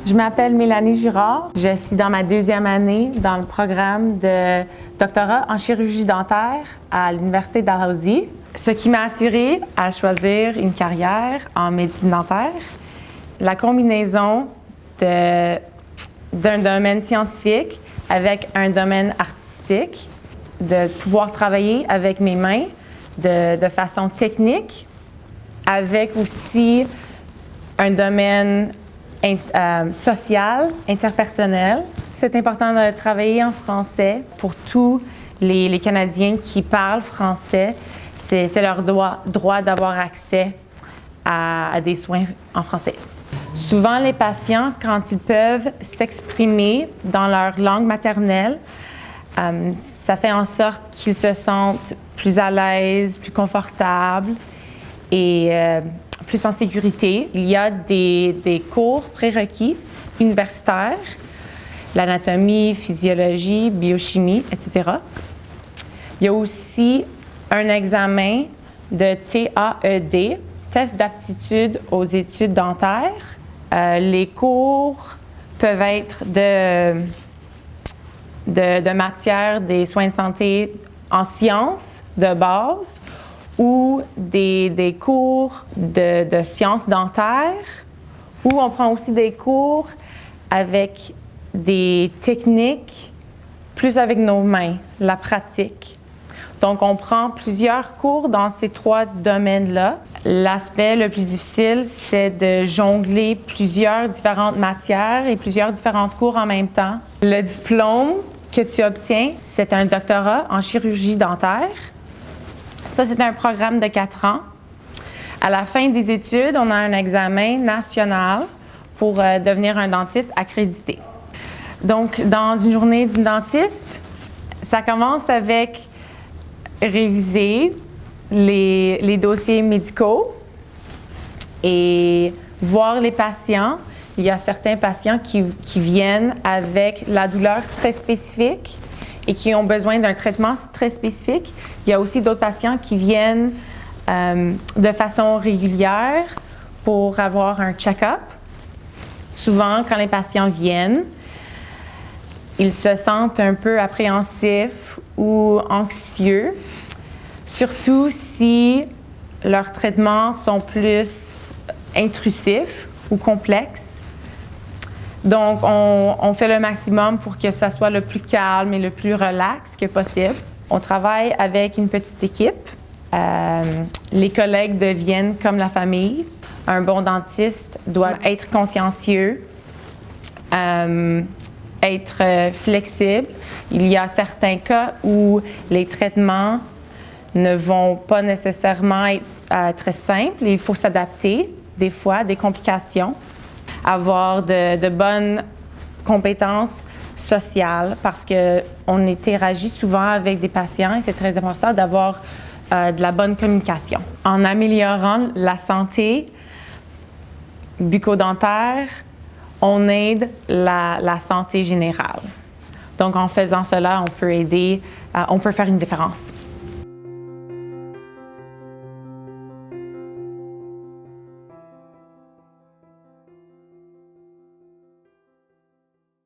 Je m'appelle Mélanie Girard. Je suis dans ma deuxième année dans le programme de doctorat en chirurgie dentaire à l'Université Dalhousie. Ce qui m'a attirée à choisir une carrière en médecine dentaire, la combinaison d'un domaine scientifique avec un domaine artistique, de pouvoir travailler avec mes mains de façon technique, avec aussi un domaine social, interpersonnel. C'est important de travailler en français pour tous les Canadiens qui parlent français. C'est leur droit d'avoir accès à des soins en français. Souvent, les patients, quand ils peuvent s'exprimer dans leur langue maternelle, ça fait en sorte qu'ils se sentent plus à l'aise, plus confortables et plus en sécurité. Il y a des cours prérequis universitaires, l'anatomie, physiologie, biochimie, etc. Il y a aussi un examen de TAED, test d'aptitude aux études dentaires. Les cours peuvent être de matière des soins de santé en sciences de base ou des cours de sciences dentaires, où on prend aussi des cours avec des techniques plus avec nos mains, la pratique. Donc, on prend plusieurs cours dans ces trois domaines-là. L'aspect le plus difficile, c'est de jongler plusieurs différentes matières et plusieurs différents cours en même temps. Le diplôme que tu obtiens, c'est un doctorat en chirurgie dentaire. Ça, c'est un programme de 4 ans. À la fin des études, on a un examen national pour devenir un dentiste accrédité. Donc, dans une journée d'une dentiste, ça commence avec réviser les dossiers médicaux et voir les patients. Il y a certains patients qui viennent avec la douleur très spécifique et qui ont besoin d'un traitement très spécifique. Il y a aussi d'autres patients qui viennent de façon régulière pour avoir un check-up. Souvent, quand les patients viennent, ils se sentent un peu appréhensifs ou anxieux, surtout si leurs traitements sont plus intrusifs ou complexes. Donc, on fait le maximum pour que ça soit le plus calme et le plus relax que possible. On travaille avec une petite équipe. Les collègues deviennent comme la famille. Un bon dentiste doit être consciencieux, être flexible. Il y a certains cas où les traitements ne vont pas nécessairement être très simples. Il faut s'adapter, des fois, des complications. Avoir de bonnes compétences sociales parce qu'on interagit souvent avec des patients et c'est très important d'avoir de la bonne communication. En améliorant la santé bucco-dentaire, on aide la santé générale. Donc, en faisant cela, on peut faire une différence.